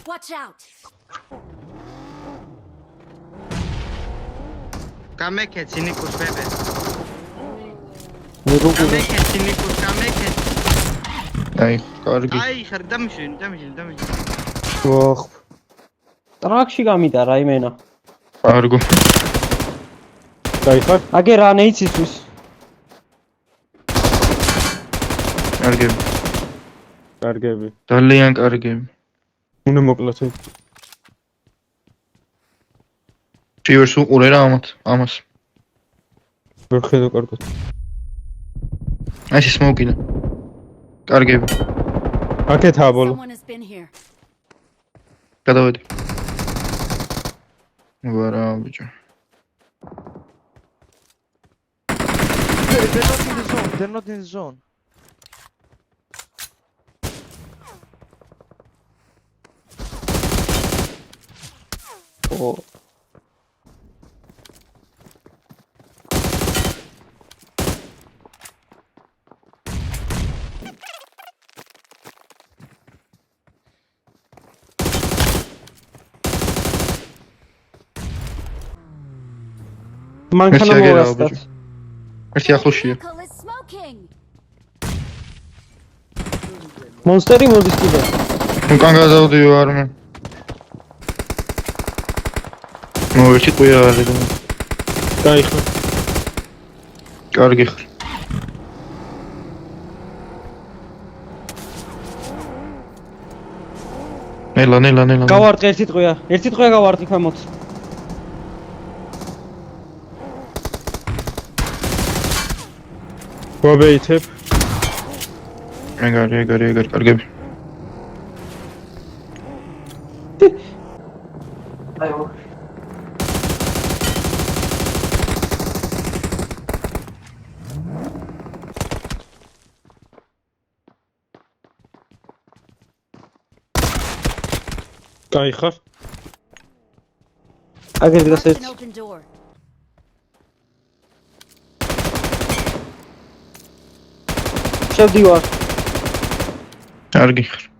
Watch out! Kamekeci Nikus bebe. Niku. Kamekeci Nikus, kamekeci. Ai, კარგი. Ai, ხარ დამიშენ. ოხ. ტრაქში გამიდა რა იმენა. კარგო. გაიხარ? აგე რა ნეიცისთვის. კარგები. კარგები. ძალიან კარგები. უნდა მოკლათ. შევერს უყურე რა ამას. ვერ ხედავ კარგად. აი ეს სმოუკინა. კარგები. აკეთაა ბოლო. Someone has been here. გადავედი. ვარა ბიჭო. They're not in the zone. ო. მანქანა მოვასწრეთ. ერთი ახლოშია. Vehicle is smoking. მონსტერი მოდის კიდე. უკან გადავდიო არმე. ერთი ყויה არის. გაიხარ. კარგი ხარ. ნელა. გავარტყე ერთი ტყვია. ერთი ტყვია გავარტყე ქვემოთ. ვაბეითებ. ეგარი, კარგები. აიო. გაიხარ? აგერ Marked გასეთ. an open door. შევდივარ. კარგი ხარ.